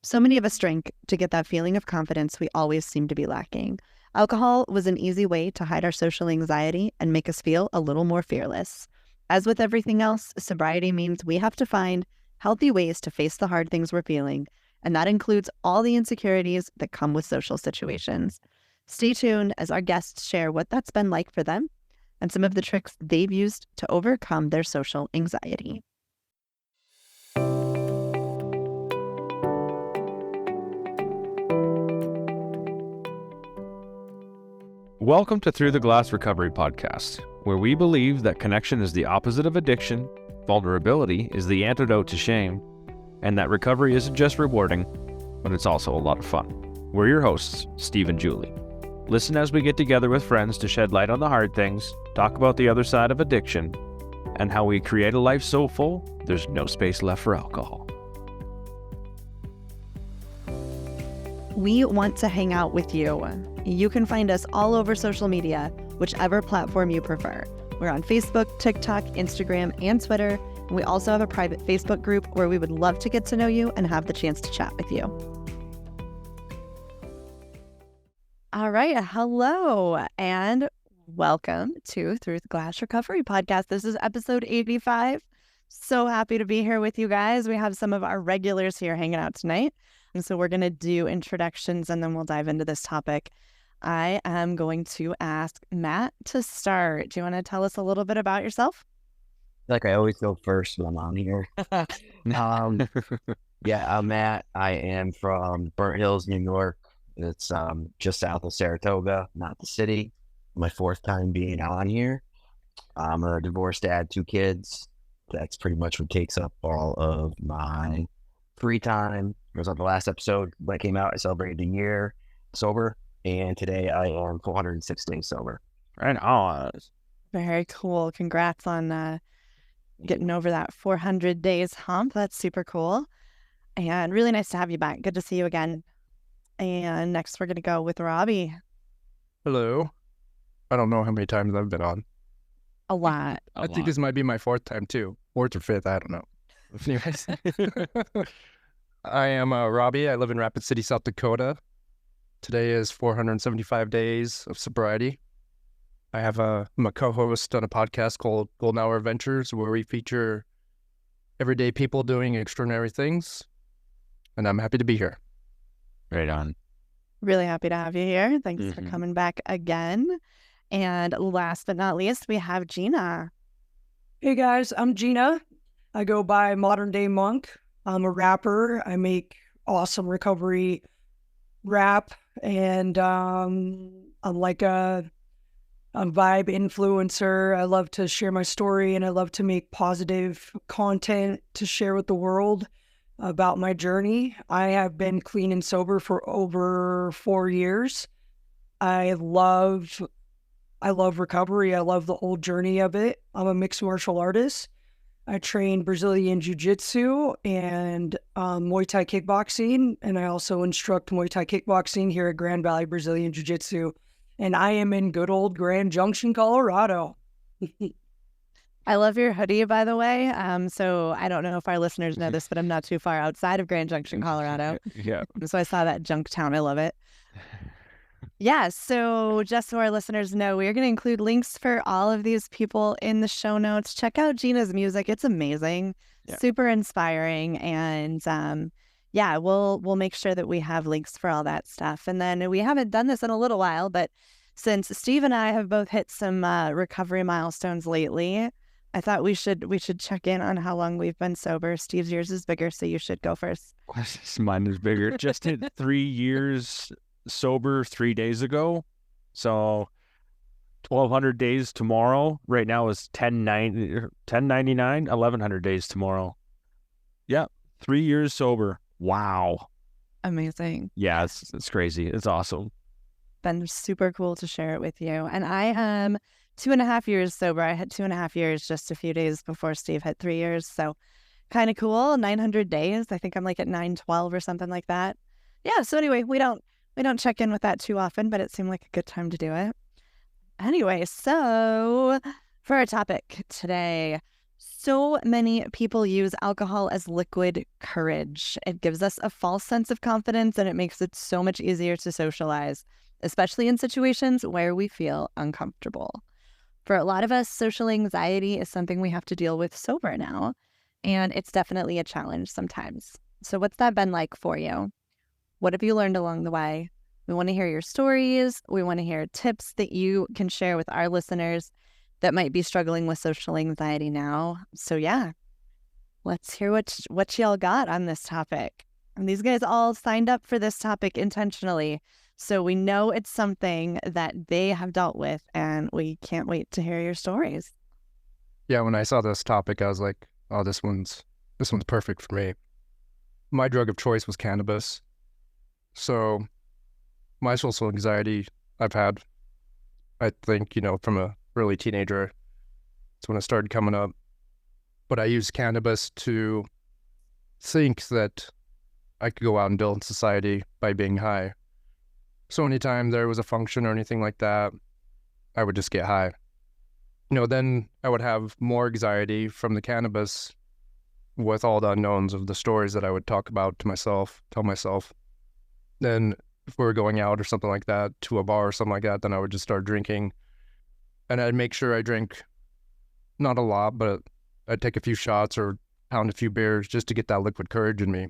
So many of us drink to get that feeling of confidence we always seem to be lacking. Alcohol was an easy way to hide our social anxiety and make us feel a little more fearless. As with everything else, sobriety means we have to find healthy ways to face the hard things we're feeling, and that includes all the insecurities that come with social situations. Stay tuned as our guests share what that's been like for them and some of the tricks they've used to overcome their social anxiety. Welcome to Through the Glass Recovery Podcast, where we believe that connection is the opposite of addiction, vulnerability is the antidote to shame, and that recovery isn't just rewarding, but it's also a lot of fun. We're your hosts, Steve and Julie. Listen as we get together with friends to shed light on the hard things, talk about the other side of addiction, and how we create a life so full, there's no space left for alcohol. We want to hang out with you. You can find us all over social media, whichever platform you prefer. We're on Facebook, TikTok, Instagram, and Twitter. And we also have a private Facebook group where we would love to get to know you and have the chance to chat with you. All right. Hello and welcome to Through the Glass Recovery Podcast. This is episode 85. So happy to be here with you guys. We have some of our regulars here hanging out tonight. And so we're going to do introductions and then we'll dive into this topic. I am going to ask Matt to start. Do you want to tell us a little bit about yourself? Like I always go first when I'm on here. I'm Matt. I am from Burnt Hills, New York. It's just south of Saratoga, not the city. My fourth time being on here. I'm a divorced dad, 2 kids. That's pretty much what takes up all of my free time. It was on the last episode when it came out. I celebrated a year sober, and today I am 406 days sober. Right on. Very cool. Congrats on getting over that 400 days hump. That's super cool. And really nice to have you back. Good to see you again. And next we're going to go with Robbie. Hello. I don't know how many times I've been on. A lot. I think this might be my 4th time too. 4th or 5th, I don't know. Anyways. I am Robbie. I live in Rapid City, South Dakota. Today is 475 days of sobriety. I'm a co-host on a podcast called Golden Hour Adventures, where we feature everyday people doing extraordinary things. And I'm happy to be here. Right on. Really happy to have you here. Thanks for coming back again. And last but not least, we have Gina. Hey guys, I'm Gina. I go by Modern Day Monk. I'm a rapper. I make awesome recovery rap, and I'm like a vibe influencer. I love to share my story, and I love to make positive content to share with the world about my journey. I have been clean and sober for over 4 years. I love recovery. I love the whole journey of it. I'm a mixed martial artist. I train Brazilian Jiu-Jitsu and Muay Thai kickboxing, and I also instruct Muay Thai kickboxing here at Grand Valley Brazilian Jiu-Jitsu, and I am in good old Grand Junction, Colorado. I love your hoodie, by the way. So I don't know if our listeners know this, but I'm not too far outside of Grand Junction, Colorado. Yeah. So I saw that junk town. I love it. Yeah, so just so our listeners know, we're going to include links for all of these people in the show notes. Check out Gina's music. It's amazing, super inspiring. And we'll make sure that we have links for all that stuff. And then we haven't done this in a little while, but since Steve and I have both hit some recovery milestones lately, I thought we should check in on how long we've been sober. Steve's yours is bigger, so you should go first. Mine is bigger. Just hit 3 years sober 3 days ago, so 1,200 days tomorrow. Right now is 1099, 1,100 days tomorrow. Yeah, 3 years sober. Wow, amazing. Yeah, it's crazy. It's awesome. Been super cool to share it with you. And I am 2.5 years sober. I had 2.5 years just a few days before Steve hit 3 years, so kind of cool. 900 days. I think I'm like at 912 or something like that. Yeah. So anyway, we don't check in with that too often, but it seemed like a good time to do it. Anyway, so for our topic today, So many people use alcohol as liquid courage. It gives us a false sense of confidence and it makes it so much easier to socialize, especially in situations where we feel uncomfortable. For a lot of us, social anxiety is something we have to deal with sober now, and it's definitely a challenge sometimes. So what's that been like for you? What have you learned along the way? We want to hear your stories. We want to hear tips that you can share with our listeners that might be struggling with social anxiety now. So yeah, let's hear what y'all got on this topic. And these guys all signed up for this topic intentionally. So we know it's something that they have dealt with, and we can't wait to hear your stories. Yeah, when I saw this topic, I was like, oh, this one's perfect for me. My drug of choice was cannabis. So my social anxiety I've had, I think, from a early teenager. It's when it started coming up. But I used cannabis to think that I could go out and deal in society by being high. So anytime there was a function or anything like that, I would just get high. Then I would have more anxiety from the cannabis with all the unknowns of the stories that I would talk about to myself, tell myself. Then if we were going out or something like that, to a bar or something like that, then I would just start drinking. And I'd make sure I drank not a lot, but I'd take a few shots or pound a few beers just to get that liquid courage in me.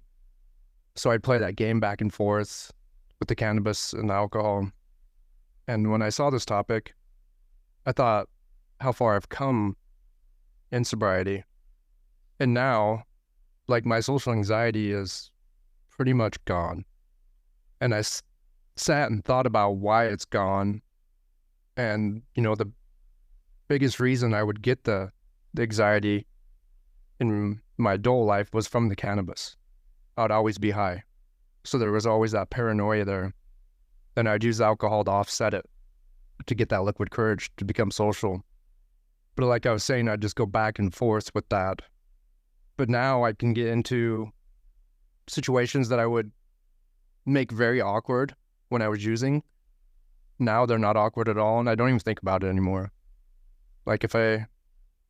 So I'd play that game back and forth with the cannabis and the alcohol. And when I saw this topic, I thought how far I've come in sobriety. And now, like, my social anxiety is pretty much gone. And I sat and thought about why it's gone. And, the biggest reason I would get the anxiety in my adult life was from the cannabis. I'd always be high. So there was always that paranoia there. Then I'd use alcohol to offset it, to get that liquid courage to become social. But like I was saying, I'd just go back and forth with that. But now I can get into situations that I would make very awkward when I was using. Now they're not awkward at all, and I don't even think about it anymore. Like if I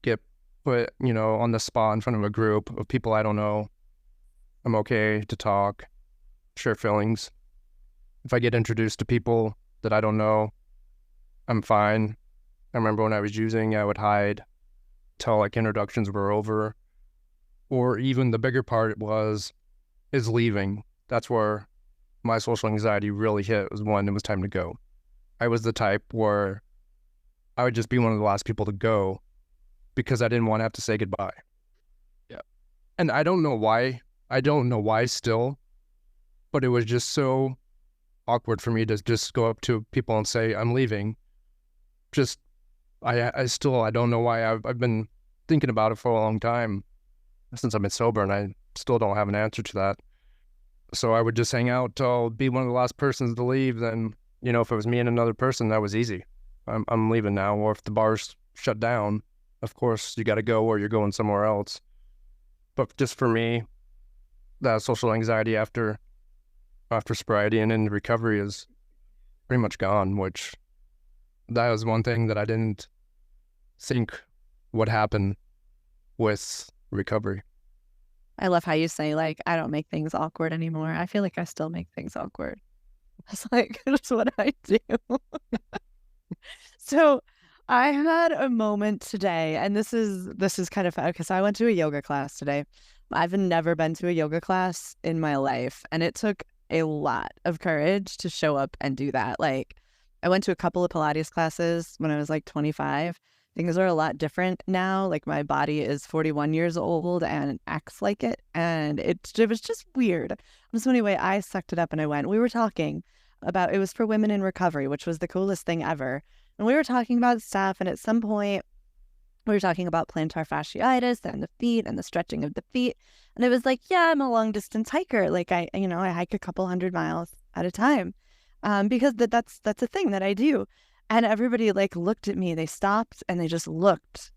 get put, on the spot in front of a group of people I don't know, I'm okay to talk, share feelings. If I get introduced to people that I don't know, I'm fine. I remember when I was using, I would hide till like introductions were over. Or even the bigger part is leaving. That's where my social anxiety really hit, was when it was time to go. I was the type where I would just be one of the last people to go because I didn't want to have to say goodbye. Yeah. And I don't know why. I don't know why still, but it was just so awkward for me to just go up to people and say, I'm leaving. I don't know why. I've been thinking about it for a long time since I've been sober, and I still don't have an answer to that. So I would just hang out till be one of the last persons to leave. Then, if it was me and another person, that was easy. I'm leaving now. Or if the bar's shut down, of course, you got to go or you're going somewhere else. But just for me, that social anxiety after sobriety and in recovery is pretty much gone, which that was one thing that I didn't think would happen with recovery. I love how you say, like, I don't make things awkward anymore. I feel like I still make things awkward. It's like, that's what I do. So I had a moment today, and this is kind of fun because I went to a yoga class today. I've never been to a yoga class in my life, and it took a lot of courage to show up and do that. Like, I went to a couple of Pilates classes when I was like 25. Things are a lot different now. Like, my body is 41 years old and acts like it. And it was just weird. So anyway, I sucked it up and I went. We were talking about, it was for women in recovery, which was the coolest thing ever. And we were talking about stuff. And at some point, we were talking about plantar fasciitis and the feet and the stretching of the feet. And it was like, yeah, I'm a long distance hiker. Like I hike a couple 100 miles at a time because that's a thing that I do. And everybody like looked at me, they stopped and they just looked.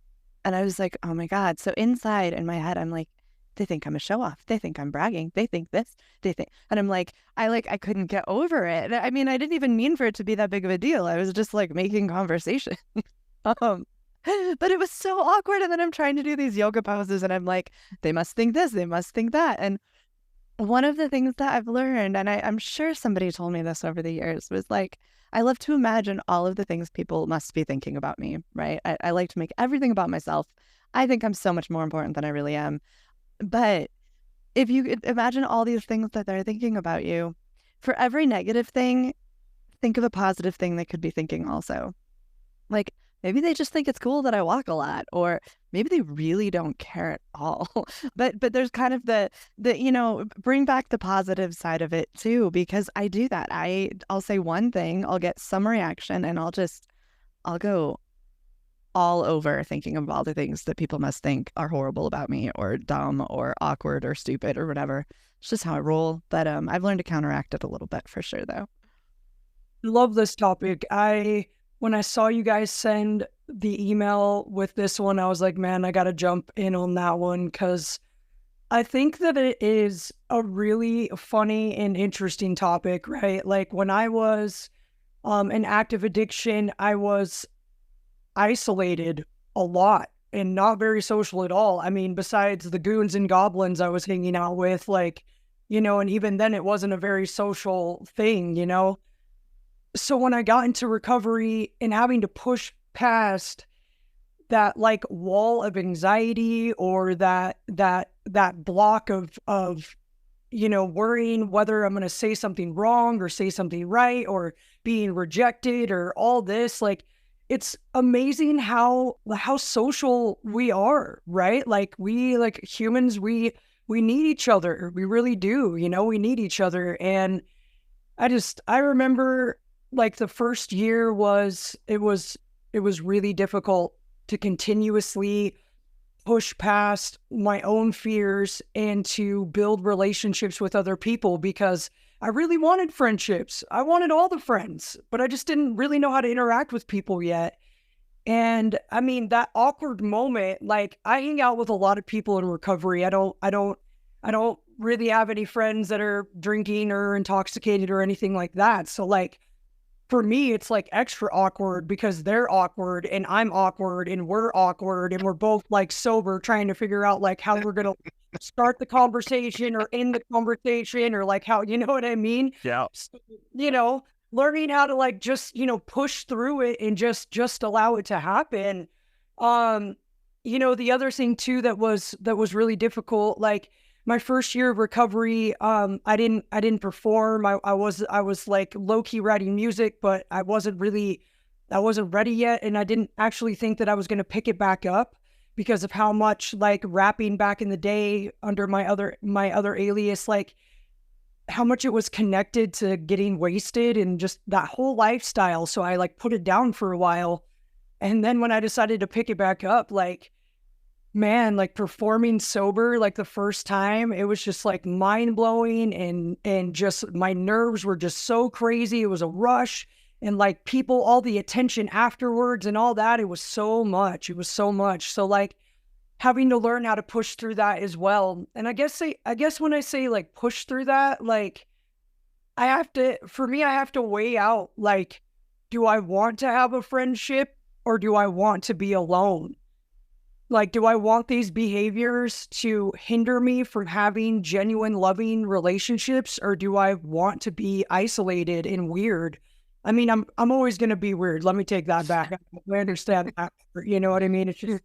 And I was like, oh my God. So inside in my head, I'm like, they think I'm a show off. They think I'm bragging. They think this, and I'm like, I couldn't get over it. I mean, I didn't even mean for it to be that big of a deal. I was just like making conversation. But it was so awkward. And then I'm trying to do these yoga poses and I'm like, they must think this, they must think that. And one of the things that I've learned, and I'm sure somebody told me this over the years, was like, I love to imagine all of the things people must be thinking about me, right? I like to make everything about myself. I think I'm so much more important than I really am. But if you could imagine all these things that they're thinking about you, for every negative thing, think of a positive thing they could be thinking also. Like, maybe they just think it's cool that I walk a lot, or maybe they really don't care at all. But there's kind of the bring back the positive side of it too, because I do that. I'll say one thing, I'll get some reaction, and I'll go all over thinking of all the things that people must think are horrible about me, or dumb, or awkward, or stupid, or whatever. It's just how I roll. But I've learned to counteract it a little bit for sure, though. Love this topic. When I saw you guys send the email with this one, I was like, man, I got to jump in on that one, because I think that it is a really funny and interesting topic, right? Like when I was in active addiction, I was isolated a lot and not very social at all. I mean, besides the goons and goblins I was hanging out with, like, and even then it wasn't a very social thing, So when I got into recovery and having to push past that like wall of anxiety, or that block of worrying whether I'm going to say something wrong or say something right, or being rejected, or all this, like, it's amazing how social we are, right? Like we, like humans, we need each other. We really do, we need each other. And I remember, like, the first year was really difficult to continuously push past my own fears and to build relationships with other people, because I really wanted friendships. I wanted all the friends, but I just didn't really know how to interact with people yet. And I mean, that awkward moment, like, I hang out with a lot of people in recovery. I don't really have any friends that are drinking or intoxicated or anything like that. So like, for me, it's like extra awkward because they're awkward and I'm awkward and we're awkward and we're both like sober, trying to figure out like how we're going to start the conversation or end the conversation, or like how, you know what I mean? Yeah. So, learning how to like just, push through it and just allow it to happen. The other thing too that was really difficult, like, my first year of recovery, I didn't perform. I was like low-key writing music, but I wasn't ready yet. And I didn't actually think that I was going to pick it back up because of how much, like, rapping back in the day under my other alias, like, how much it was connected to getting wasted and just that whole lifestyle. So I like put it down for a while. And then when I decided to pick it back up, like, man, like, performing sober, like, the first time, it was just like mind blowing, and just my nerves were just so crazy. It was a rush, and like people, all the attention afterwards and all that, it was so much. So like, having to learn how to push through that as well. And I guess when I say like push through that, like, I have to weigh out, like, do I want to have a friendship or do I want to be alone? Like, do I want these behaviors to hinder me from having genuine, loving relationships, or do I want to be isolated and weird? I mean, I'm always going to be weird. Let me take that back. I understand that. You know what I mean? It's just,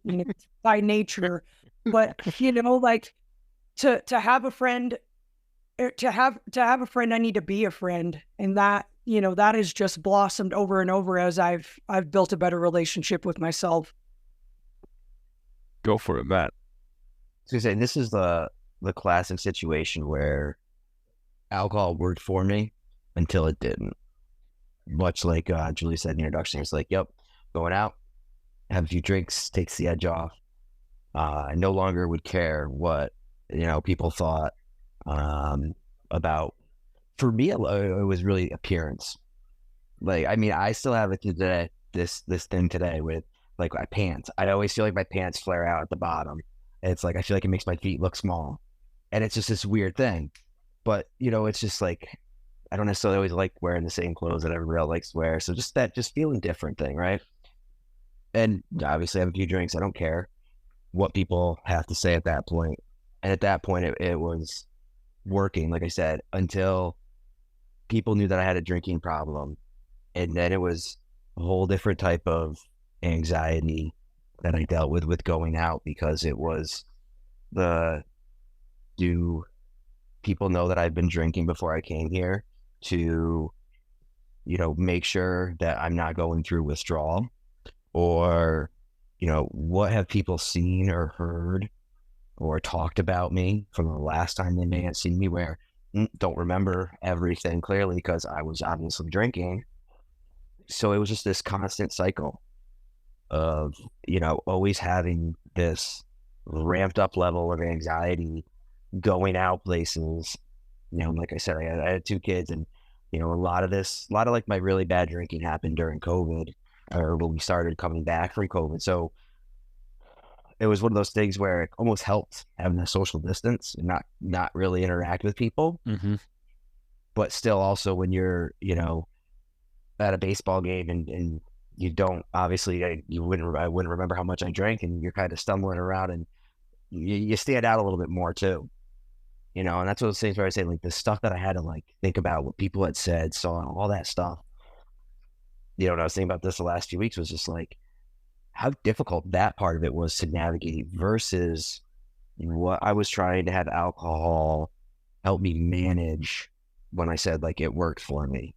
by nature. But, like, to have a friend, to have a friend, I need to be a friend, and that, that has just blossomed over and over as I've built a better relationship with myself. Go for it, Matt. So I say, this is the classic situation where alcohol worked for me until it didn't. Much like Julie said in the introduction, it's like, yep, going out, have a few drinks, takes the edge off. I no longer would care what people thought about. For me, it was really appearance. Like, I mean, I still have it today. This thing today with, like, my pants. I always feel like my pants flare out at the bottom. And it's like, I feel like it makes my feet look small. And it's just this weird thing. But, it's just like, I don't necessarily always like wearing the same clothes that everybody else likes to wear. So just feeling different thing, right? And obviously I have a few drinks. I don't care what people have to say at that point. And at that point, it was working, like I said, until people knew that I had a drinking problem. And then it was a whole different type of anxiety that I dealt with going out, because it was do people know that I've been drinking before I came here, to, make sure that I'm not going through withdrawal, or, what have people seen or heard or talked about me from the last time they may have seen me, where don't remember everything clearly because I was obviously drinking. So it was just this constant cycle of, always having this ramped up level of anxiety going out places. Like I said, I had 2 kids, and, a lot of like my really bad drinking happened during COVID, or when we started coming back from COVID. So it was one of those things where it almost helped having a social distance and not really interact with people. Mm-hmm. But still, also when you're, at a baseball game and you don't, obviously I wouldn't remember how much I drank, and you're kind of stumbling around, and you stand out a little bit more too, and that's one of those things where I say, like, the stuff that I had to like think about what people had said, saw, all that stuff. And I was thinking about this the last few weeks, was just like how difficult that part of it was to navigate versus what I was trying to have alcohol help me manage when I said like it worked for me.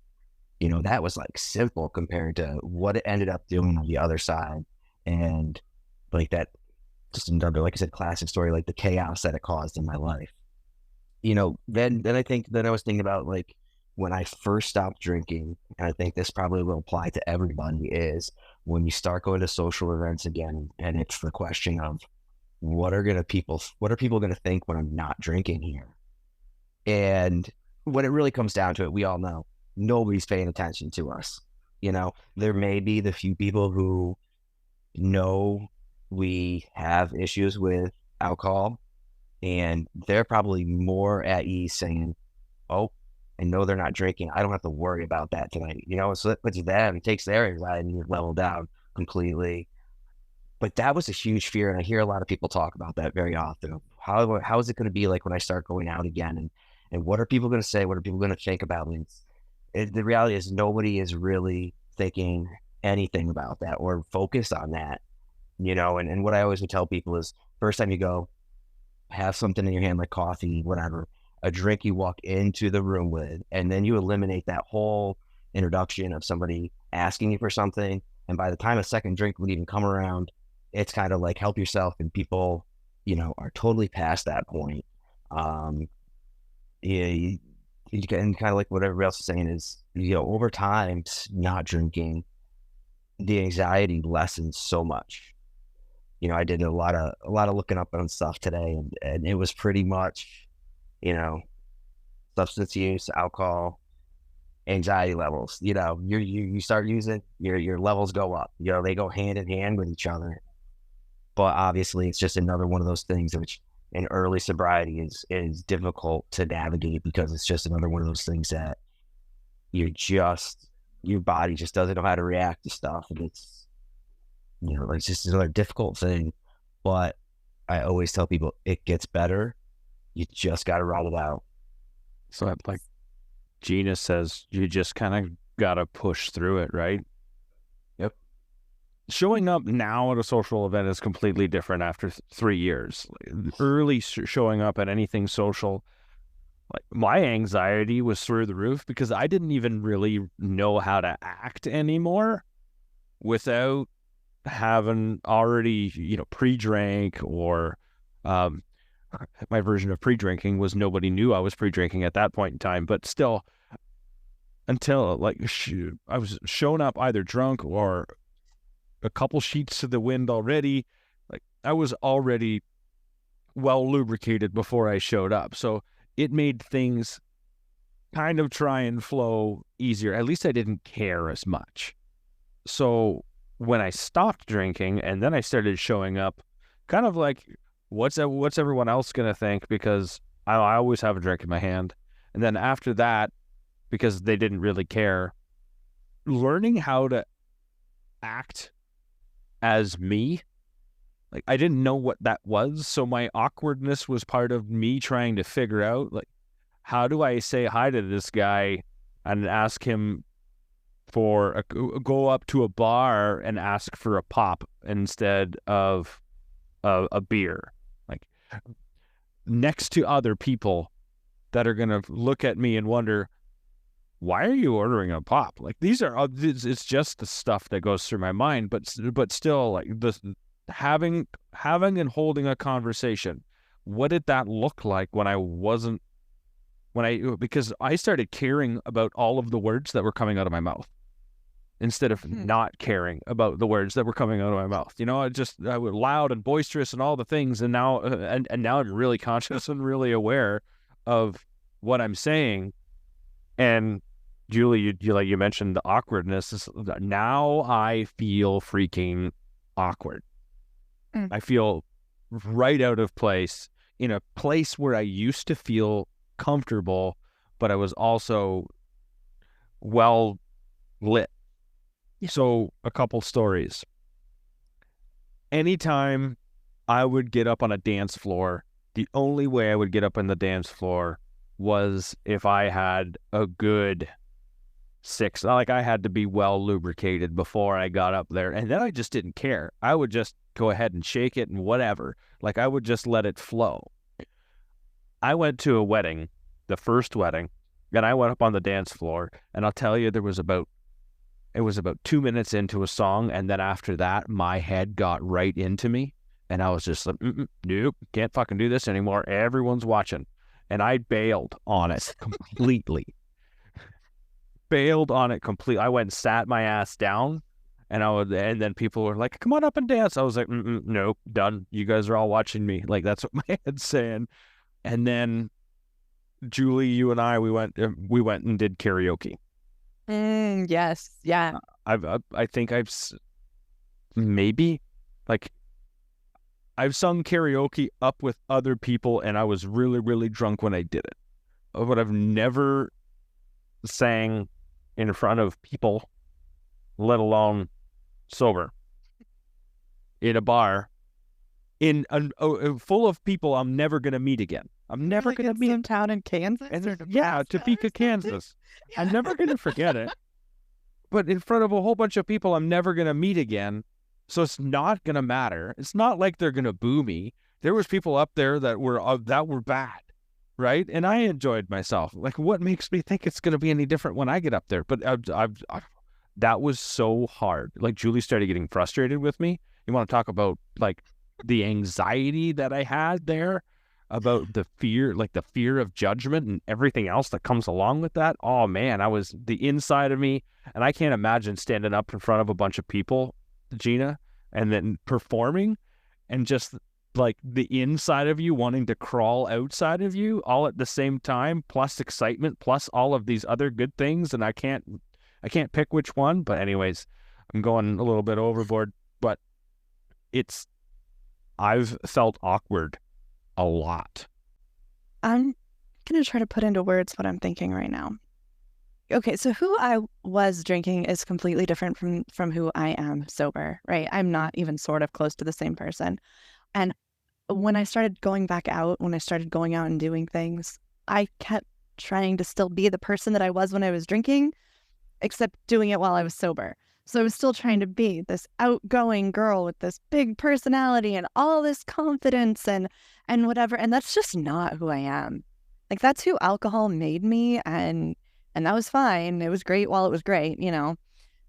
That was like simple compared to what it ended up doing on the other side. And like that, just another, like I said, classic story, like the chaos that it caused in my life. Then I was thinking about like when I first stopped drinking, and I think this probably will apply to everybody, is when you start going to social events again, and it's the question of what are people going to think when I'm not drinking here? And when it really comes down to it, we all know nobody's paying attention to us. There may be the few people who know we have issues with alcohol, and they're probably more at ease saying, oh, I know they're not drinking, I don't have to worry about that tonight. So that puts them, it takes their anxiety level down completely. But that was a huge fear, and I hear a lot of people talk about that very often. How is it going to be like when I start going out again, and what are people going to say? What are people going to think about me? The reality is nobody is really thinking anything about that or focused on that, and what I always would tell people is, first time you go, have something in your hand, like coffee, whatever, a drink you walk into the room with, and then you eliminate that whole introduction of somebody asking you for something. And by the time a second drink would even come around, it's kind of like help yourself, and people, are totally past that point. Yeah, and kind of like what everybody else is saying is, over time, not drinking, the anxiety lessens so much. I did a lot of looking up on stuff today, and it was pretty much, substance use, alcohol, anxiety levels. You start using, your levels go up. They go hand in hand with each other. But obviously, it's just another one of those things which in early sobriety is difficult to navigate, because it's just another one of those things that your body just doesn't know how to react to stuff, and it's just another difficult thing. But I always tell people it gets better. You just got to roll it out. So like Gina says, you just kind of got to push through it, right? Yep. Showing up now at a social event is completely different after 3 years. Early showing up at anything social, like my anxiety was through the roof, because I didn't even really know how to act anymore without having already, pre-drank, or my version of pre-drinking was nobody knew I was pre-drinking at that point in time. But still, until like I was showing up either drunk or a couple sheets to the wind already, like I was already well lubricated before I showed up. So it made things kind of try and flow easier. At least I didn't care as much. So when I stopped drinking and then I started showing up, kind of like, what's everyone else going to think? Because I always have a drink in my hand. And then after that, because they didn't really care, learning how to act as me. Like, I didn't know what that was. So my awkwardness was part of me trying to figure out, like, how do I say hi to this guy and ask him go up to a bar and ask for a pop instead of a beer, like, next to other people that are going to look at me and wonder, why are you ordering a pop? Like, it's just the stuff that goes through my mind, but still, like, having and holding a conversation. What did that look like because I started caring about all of the words that were coming out of my mouth instead of not caring about the words that were coming out of my mouth. I was loud and boisterous and all the things. And now, and now I'm really conscious and really aware of what I'm saying. And Julie, you mentioned the awkwardness. Now I feel freaking awkward. I feel right out of place in a place where I used to feel comfortable, but I was also well lit. Yeah. So a couple stories. Anytime I would get up on a dance floor, the only way I would get up on the dance floor was if I had a good six. Like, I had to be well lubricated before I got up there. And then I just didn't care. I would just go ahead and shake it and whatever. Like, I would just let it flow. I went to a wedding, the first wedding, and I went up on the dance floor, and I'll tell you, it was about 2 minutes into a song, and then after that, my head got right into me, and I was just like, nope, can't fucking do this anymore. Everyone's watching. And I bailed on it completely. I went and sat my ass down, and then people were like, come on up and dance. I was like, nope, done. You guys are all watching me. Like, that's what my head's saying. And then Julie, you and I, we went and did karaoke. Yes. Yeah. I think maybe, like, I've sung karaoke up with other people, and I was really, really drunk when I did it. But I've never sang in front of people, let alone sober, in a bar, full of people I'm never going to meet again. I'm never going to meet. Some town in Kansas? Topeka, Kansas. I'm never going to forget it. But in front of a whole bunch of people I'm never going to meet again. So it's not going to matter. It's not like they're going to boo me. There was people up there that were bad, right? And I enjoyed myself. Like, what makes me think it's going to be any different when I get up there? But that was so hard. Like, Julie started getting frustrated with me. You want to talk about, like, the anxiety that I had there, about the fear of judgment and everything else that comes along with that. Oh man, I was the inside of me, and I can't imagine standing up in front of a bunch of people, Gina, and then performing, and just like the inside of you wanting to crawl outside of you all at the same time, plus excitement, plus all of these other good things, and I can't pick which one. But anyways, I'm going a little bit overboard, but I've felt awkward a lot. I'm going to try to put into words what I'm thinking right now. Okay, so who I was drinking is completely different from who I am sober, right? I'm not even sort of close to the same person. And when I started going back out, when I started going out and doing things, I kept trying to still be the person that I was when I was drinking, except doing it while I was sober. So I was still trying to be this outgoing girl with this big personality and all this confidence and whatever. And that's just not who I am. Like, that's who alcohol made me. And that was fine. It was great while it was great,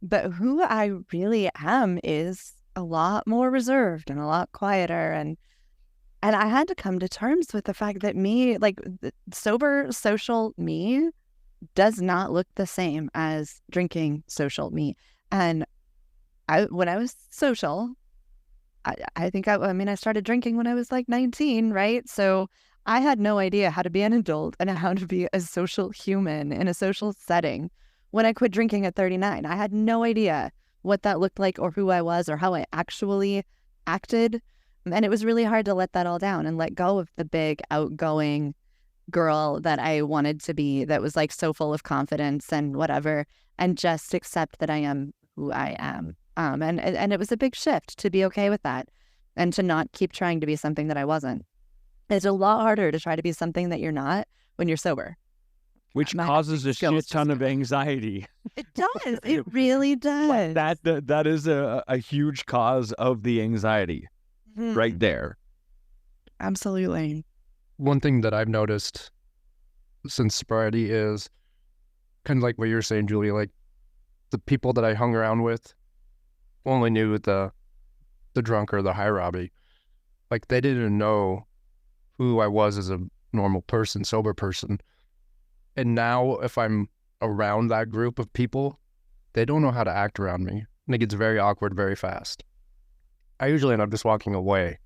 But who I really am is a lot more reserved and a lot quieter. And I had to come to terms with the fact that me, like, the sober social me does not look the same as drinking social me. And when I was social, I think I started drinking when I was like 19, right? So I had no idea how to be an adult and how to be a social human in a social setting when I quit drinking at 39. I had no idea what that looked like or who I was or how I actually acted. And it was really hard to let that all down and let go of the big outgoing girl that I wanted to be, that was like so full of confidence and whatever, and just accept that I am who I am. And it was a big shift to be okay with that and to not keep trying to be something that I wasn't. It's a lot harder to try to be something that you're not when you're sober. Which My causes a acting skills shit ton just of anxiety. It does. It really does. That is a huge cause of the anxiety Mhm. right there. Absolutely. One thing that I've noticed since sobriety is kind of like what you're saying, Julie, like the people that I hung around with only knew the drunk or the high Robbie. Like they didn't know who I was as a normal person, sober person. And now if I'm around that group of people, they don't know how to act around me. And it gets very awkward very fast. I usually end up just walking away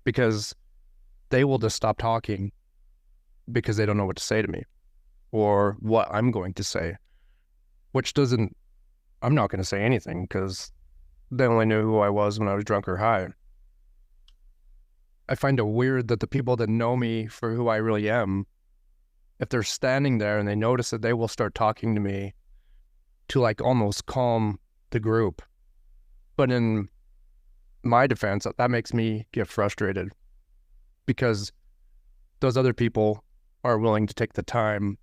because they will just stop talking because they don't know what to say to me or what I'm going to say, which doesn't, I'm not going to say anything because they only knew who I was when I was drunk or high. I find it weird that the people that know me for who I really am, if they're standing there and they notice it, they will start talking to me to like almost calm the group. But in my defense, that makes me get frustrated because those other people are willing to take the time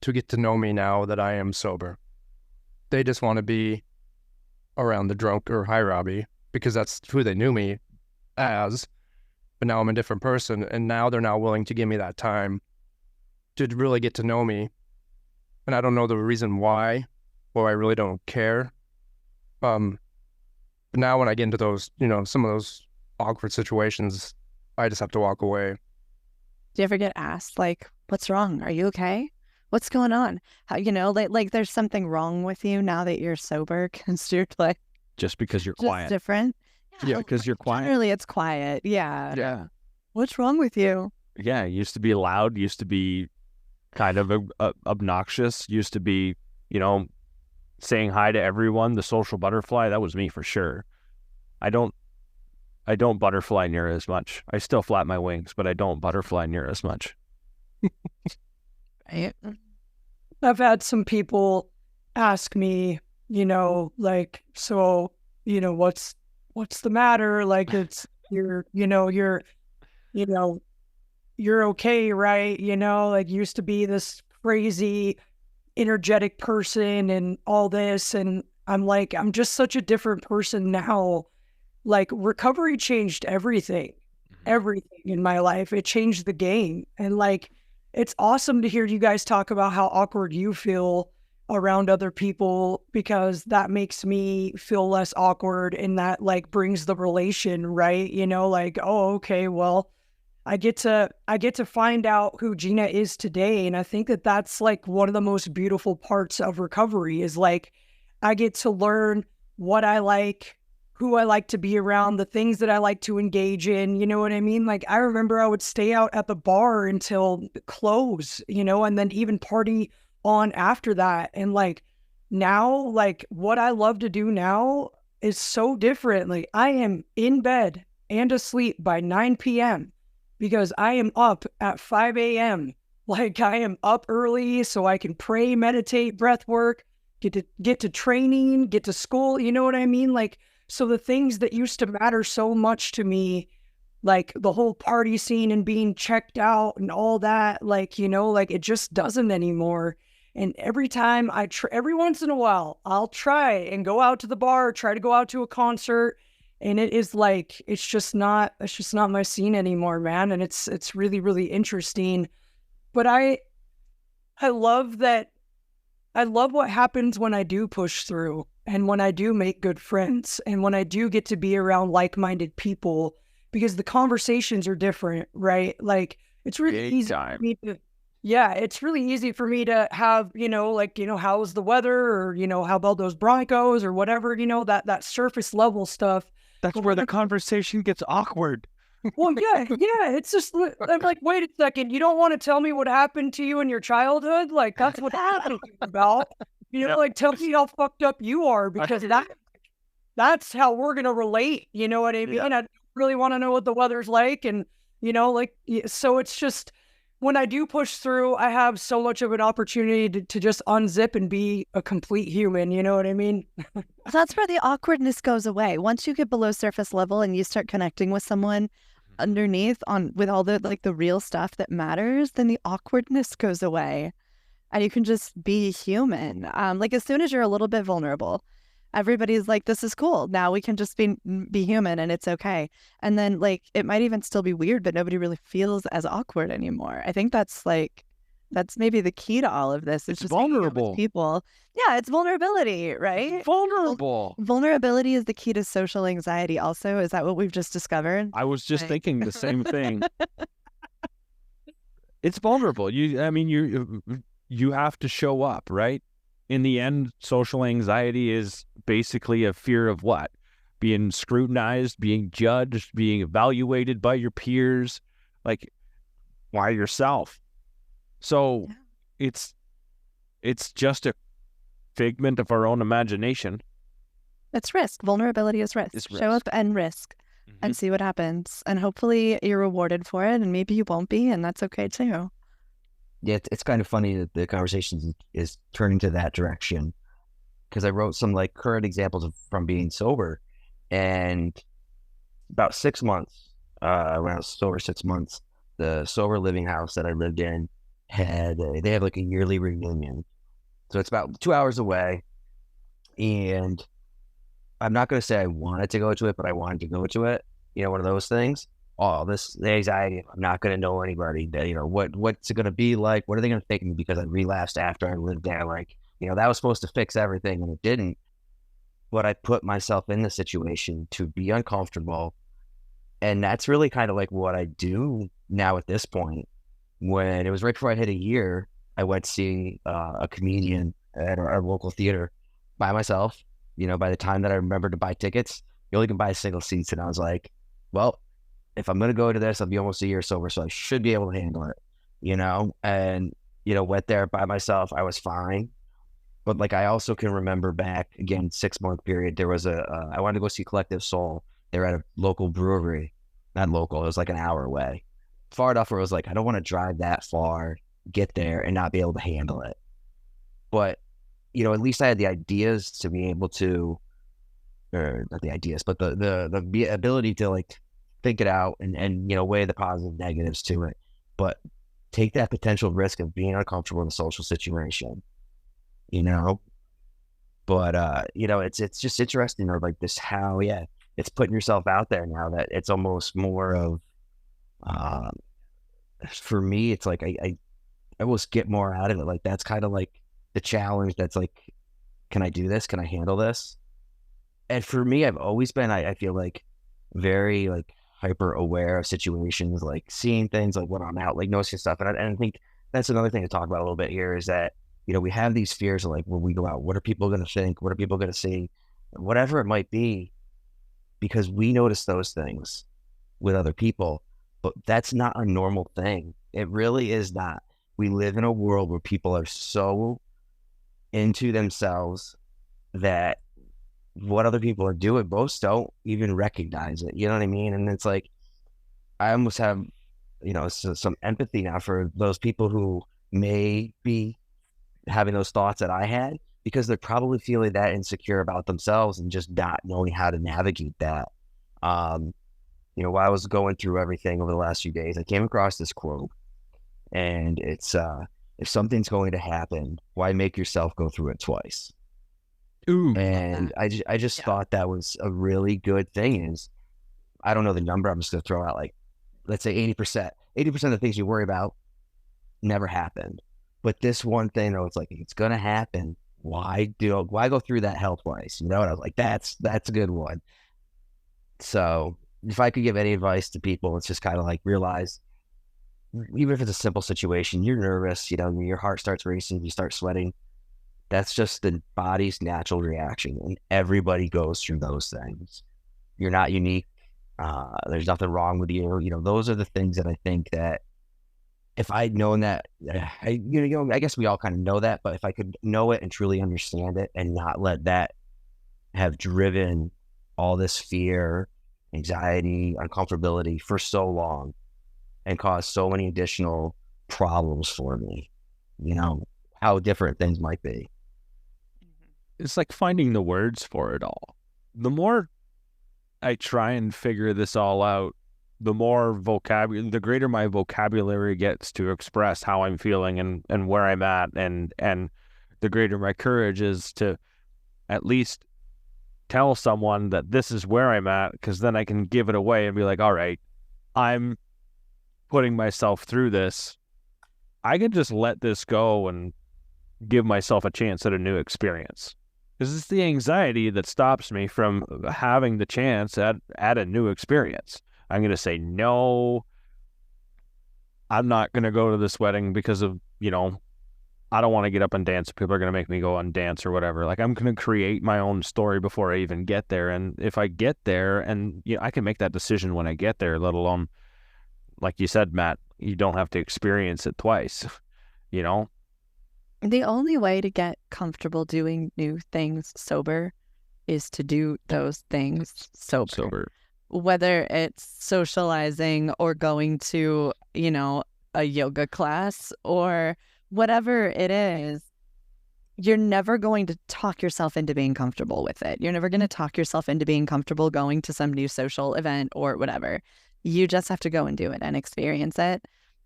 to get to know me now that I am sober. They just want to be around the drunk or high Robbie because that's who they knew me as. But now I'm a different person, and now they're now willing to give me that time to really get to know me. And I don't know the reason why, or I really don't care. But now when I get into those, some of those awkward situations, I just have to walk away. Do you ever get asked, like, what's wrong? Are you okay? What's going on? How, like there's something wrong with you now that you're sober because you're like Just because you're just quiet. different. Yeah, because you're quiet. Generally, it's quiet. Yeah. Yeah. What's wrong with you? Yeah, used to be loud, used to be kind of obnoxious, used to be, saying hi to everyone, the social butterfly. That was me for sure. I don't butterfly near as much. I still flap my wings, but I don't butterfly near as much. Right? I've had some people ask me, like, so, what's the matter? Like it's, you're okay, right? Like you used to be this crazy, energetic person and all this. And I'm like, I'm just such a different person now. Like recovery changed everything in my life. It changed the game. And like, it's awesome to hear you guys talk about how awkward you feel around other people because that makes me feel less awkward and that like brings the relation, right? Like, oh, okay, well, I get to find out who Gina is today. And I think that that's like one of the most beautiful parts of recovery is like, I get to learn what I like, who I like to be around, the things that I like to engage in, you know what I mean? Like, I remember I would stay out at the bar until close, and then even party on after that. And like, now, like what I love to do now is so different. Like I am in bed and asleep by 9 p.m. because I am up at 5 a.m. Like I am up early so I can pray, meditate, breath work, get to training, get to school. You know what I mean? Like, so the things that used to matter so much to me, like the whole party scene and being checked out and all that, like, like it just doesn't anymore. And every time every once in a while, I'll try and go out to the bar, try to go out to a concert. And it is like, it's just not my scene anymore, man. And it's really, really interesting. But I love that. I love what happens when I do push through and when I do make good friends and when I do get to be around like-minded people because the conversations are different, right? Like it's really easy for me to, it's really easy for me to have, how's the weather or, how about those Broncos or whatever, that surface level stuff. That's where the conversation gets awkward. Well, yeah. It's just, I'm like, wait a second. You don't want to tell me what happened to you in your childhood? Like, that's what happened about. Like, tell me how fucked up you are because that's how we're going to relate. You know what I mean? Yeah. I really want to know what the weather's like. And, so it's just, when I do push through, I have so much of an opportunity to just unzip and be a complete human. You know what I mean? That's where the awkwardness goes away. Once you get below surface level and you start connecting with someone underneath on with all the like the real stuff that matters, then the awkwardness goes away and you can just be human. Like as soon as you're a little bit vulnerable, everybody's like, this is cool. Now we can just be human and it's okay. And then like it might even still be weird, but nobody really feels as awkward anymore. I think that's maybe the key to all of this. It's just hanging out with vulnerable. people. Yeah, it's vulnerability, right? Vulnerable. Vulnerability is the key to social anxiety also. Is that what we've just discovered? I was just Right. thinking the same thing. It's vulnerable. You have to show up, right? In the end, social anxiety is basically a fear of what? Being scrutinized, being judged, being evaluated by your peers, like by yourself. So Yeah. it's just a figment of our own imagination. It's risk. Vulnerability is risk. It's Show up risk. and risk and see what happens. And hopefully you're rewarded for it and maybe you won't be, and that's okay too. Yeah, it's kind of funny that the conversation is turning to that direction, because I wrote some like current examples from being sober, and about 6 months, when I was sober 6 months, the sober living house that I lived in they have like a yearly reunion. So it's about 2 hours away, and I'm not going to say I wanted to go to it, but I wanted to go to it. You know, one of those things. Oh, the anxiety. I'm not going to know anybody. You know, what's it going to be like? What are they going to think of me because I relapsed after I lived there? Like, you know, that was supposed to fix everything and it didn't. But I put myself in the situation to be uncomfortable. And that's really kind of like what I do now at this point. When it was right before I hit a year, I went to see a comedian at our local theater by myself. You know, by the time that I remembered to buy tickets, you only can buy single seats. And I was like, well, if I'm going to go to this, I'll be almost a year sober, so I should be able to handle it, you know? And, you know, went there by myself. I was fine. But like, I also can remember back again, 6-month period, there was I wanted to go see Collective Soul. They were at a local brewery, not local. It was like an hour away, far enough where it was like, I don't want to drive that far, get there and not be able to handle it. But, you know, at least I had the ideas to be able to, or not the ideas, but the ability to like think it out and, you know, weigh the positive negatives to it, but take that potential risk of being uncomfortable in a social situation, you know? But, you know, it's just interesting, or like this, how, it's putting yourself out there now that it's almost more of, for me, it's like, I almost get more out of it. Like, that's kind of like the challenge. That's like, can I do this? Can I handle this? And for me, I've always been, I feel like, very like hyper aware of situations, like seeing things like when I'm out, like noticing stuff. And I think that's another thing to talk about a little bit here is that, you know, we have these fears of like, when we go out, what are people going to think? What are people going to see? Whatever it might be, because we notice those things with other people, but that's not a normal thing. It really is not. We live in a world where people are so into themselves that what other people are doing, most don't even recognize it. You know what I mean? And it's like, I almost have, you know, some empathy now for those people who may be having those thoughts that I had, because they're probably feeling that insecure about themselves and just not knowing how to navigate that. You know, while I was going through everything over the last few days, I came across this quote, and it's, if something's going to happen, why make yourself go through it twice? Ooh. And I just thought that was a really good thing. Is, I don't know the number, I'm just going to throw out like, let's say 80% of the things you worry about never happened. But this one thing, though, it's like, it's going to happen. Why go through that hell twice? You know, and I was like, that's a good one. So if I could give any advice to people, it's just kind of like, realize, even if it's a simple situation, you're nervous, you know, your heart starts racing, you start sweating. That's just the body's natural reaction. And everybody goes through those things. You're not unique. There's nothing wrong with you. You know, those are the things that I think that if I'd known that, I guess we all kind of know that, but if I could know it and truly understand it and not let that have driven all this fear, anxiety, uncomfortability for so long and caused so many additional problems for me, how different things might be. It's like finding the words for it all. The more I try and figure this all out, the greater my vocabulary gets to express how I'm feeling and where I'm at, and the greater my courage is to at least tell someone that this is where I'm at, because then I can give it away and be like, all right, I'm putting myself through this. I can just let this go and give myself a chance at a new experience. Because it's the anxiety that stops me from having the chance at a new experience. I'm going to say, no, I'm not going to go to this wedding because of, I don't want to get up and dance. People are going to make me go and dance or whatever. Like, I'm going to create my own story before I even get there. And if I get there, and I can make that decision when I get there, let alone, like you said, Matt, you don't have to experience it twice, The only way to get comfortable doing new things sober is to do those things sober. Whether it's socializing or going to, a yoga class or whatever it is, you're never going to talk yourself into being comfortable with it. You're never going to talk yourself into being comfortable going to some new social event or whatever. You just have to go and do it and experience it.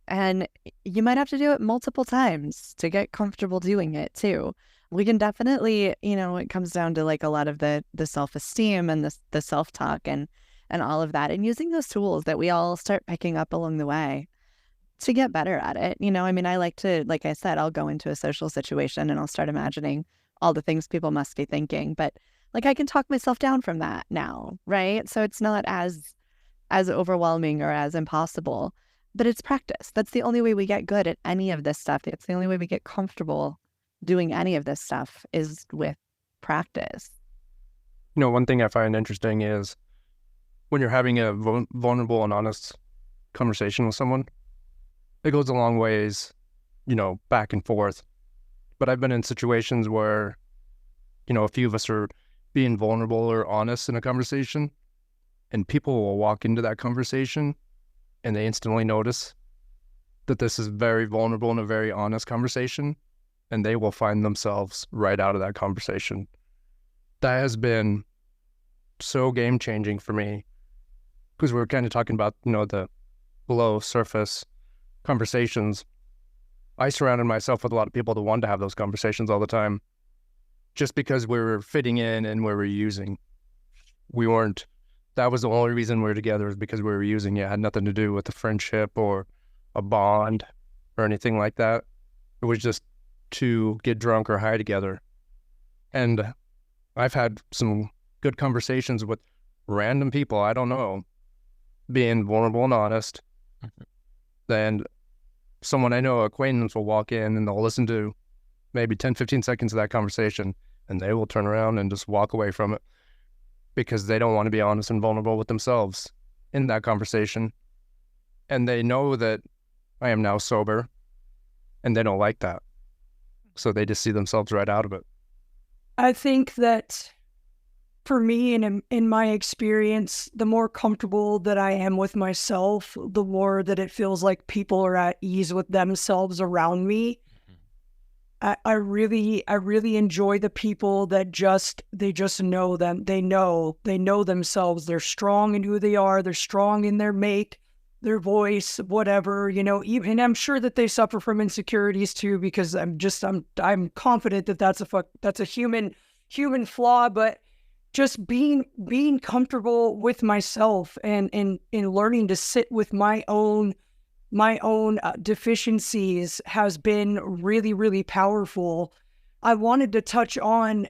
And you might have to do it multiple times to get comfortable doing it too. We can definitely, it comes down to like a lot of the self-esteem and the self-talk and all of that, and using those tools that we all start picking up along the way to get better at it. I like to, like I said, I'll go into a social situation and I'll start imagining all the things people must be thinking. But like, I can talk myself down from that now, right? So it's not as overwhelming or as impossible. But it's practice. That's the only way we get good at any of this stuff. It's the only way we get comfortable doing any of this stuff is with practice. One thing I find interesting is when you're having a vulnerable and honest conversation with someone, it goes a long ways, back and forth. But I've been in situations where, a few of us are being vulnerable or honest in a conversation, and people will walk into that conversation and they instantly notice that this is very vulnerable and a very honest conversation, and they will find themselves right out of that conversation. That has been so game-changing for me, because we're kind of talking about, the below surface conversations. I surrounded myself with a lot of people that wanted to have those conversations all the time, just because we were fitting in and we were using. We weren't. That was the only reason we were together, is because we were using. It had nothing to do with a friendship or a bond or anything like that. It was just to get drunk or high together. And I've had some good conversations with random people I don't know, being vulnerable and honest. And someone I know, acquaintance, will walk in and they'll listen to maybe 10, 15 seconds of that conversation, and they will turn around and just walk away from it, because they don't want to be honest and vulnerable with themselves in that conversation. And they know that I am now sober, and they don't like that. So they just see themselves right out of it. I think that for me, and in my experience, the more comfortable that I am with myself, the more that it feels like people are at ease with themselves around me. I really enjoy the people that they just know them. They know themselves. They're strong in who they are. They're strong in their make, their voice, whatever, even, and I'm sure that they suffer from insecurities too, because I'm confident that that's a human flaw, but just being comfortable with myself and learning to sit with my own deficiencies has been really, really powerful. I wanted to touch on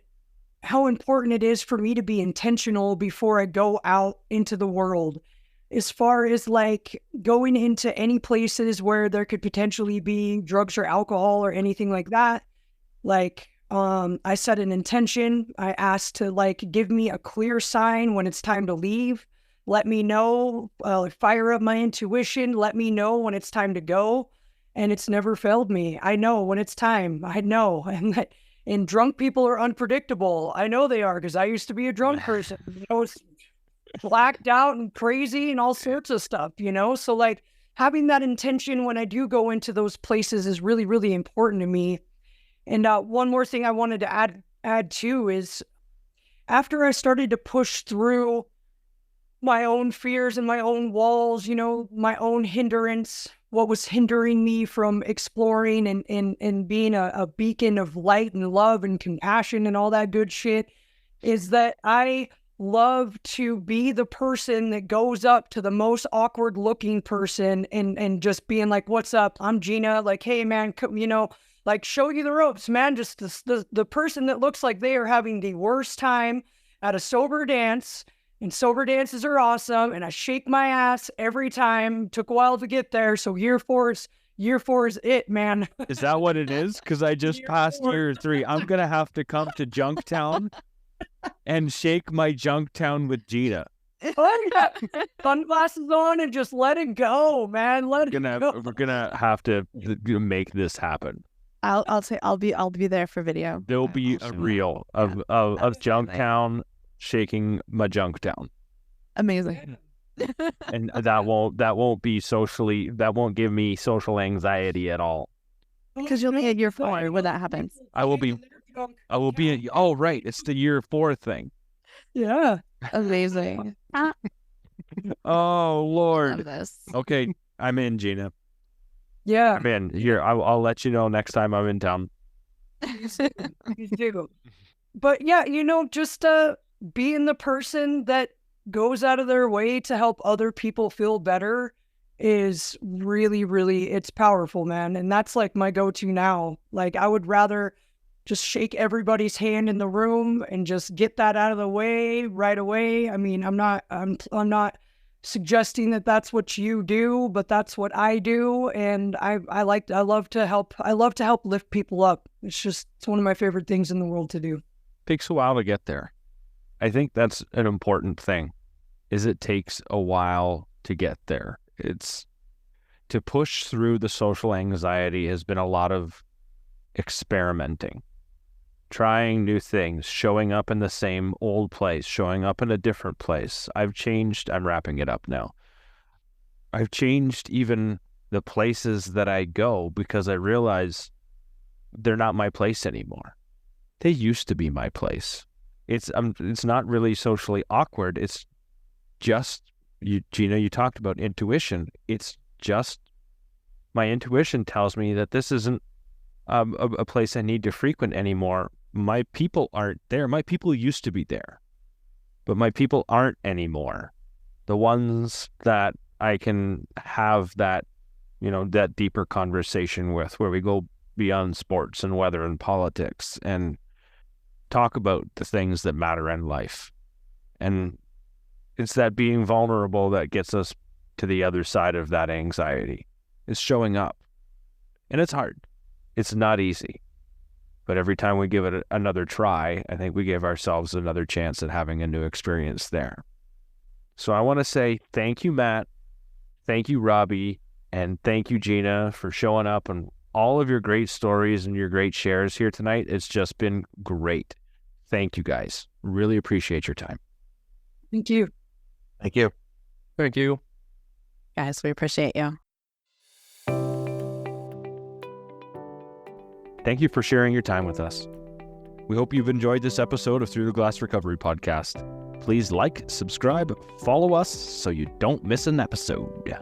how important it is for me to be intentional before I go out into the world, as far as like going into any places where there could potentially be drugs or alcohol or anything like that. Like, I set an intention. I asked to give me a clear sign when it's time to leave. Let me know, fire up my intuition. Let me know when it's time to go. And it's never failed me. I know when it's time. I know. And drunk people are unpredictable. I know they are, because I used to be a drunk person. It's blacked out and crazy and all sorts of stuff, So having that intention when I do go into those places is really, really important to me. And one more thing I wanted to add too is after I started to push through my own fears and my own walls, my own hindrance, what was hindering me from exploring and being a beacon of light and love and compassion and all that good shit, is that I love to be the person that goes up to the most awkward looking person and just being like, what's up? I'm Gina. Like, hey man, like show you the ropes, man. Just the person that looks like they are having the worst time at a sober dance. And sober dances are awesome. And I shake my ass every time. Took a while to get there. So year four is it, man. Is that what it is? Because I just passed year 3. I'm going to have to come to Junktown and shake my Junktown with Gina. Sunglasses on and just let it go, man. Let it go. We're gonna have to make this happen. I'll be there for video. There'll be a reel of Junktown shaking my Junktown. Amazing. And that won't give me social anxiety at all. Because you'll be at year 4 when that happens. I will be oh right, it's the year 4 thing. Yeah. Amazing. Oh Lord. Love this. Okay, I'm in, Gina. Yeah. I'm in. Here, I'll let you know next time I'm in town. You do. But yeah, just being the person that goes out of their way to help other people feel better is really, really, it's powerful, man. And that's like my go-to now. Like I would rather just shake everybody's hand in the room and just get that out of the way right away. I mean, I'm not suggesting that that's what you do, but that's what I do. And I love to help lift people up. It's one of my favorite things in the world to do. Takes a while to get there. I think that's an important thing, is it takes a while to get there. It's to push through the social anxiety has been a lot of experimenting, trying new things, showing up in the same old place, showing up in a different place. I've changed. I'm wrapping it up now. I've changed even the places that I go because I realize they're not my place anymore. They used to be my place. It's not really socially awkward. It's just, Gina, you talked about intuition. It's just my intuition tells me that this isn't a place I need to frequent anymore. My people aren't there. My people used to be there, but my people aren't anymore. The ones that I can have that deeper conversation with, where we go beyond sports and weather and politics and talk about the things that matter in life. And it's that being vulnerable that gets us to the other side of that anxiety. It's showing up. And it's hard. It's not easy. But every time we give it another try, I think we give ourselves another chance at having a new experience there. So I want to say thank you, Matt. Thank you, Robbie. And thank you, Gina, for showing up and all of your great stories and your great shares here tonight. It's just been great. Thank you, guys. Really appreciate your time. Thank you. Thank you. Thank you. Guys, we appreciate you. Thank you for sharing your time with us. We hope you've enjoyed this episode of Through the Glass Recovery Podcast. Please like, subscribe, follow us so you don't miss an episode.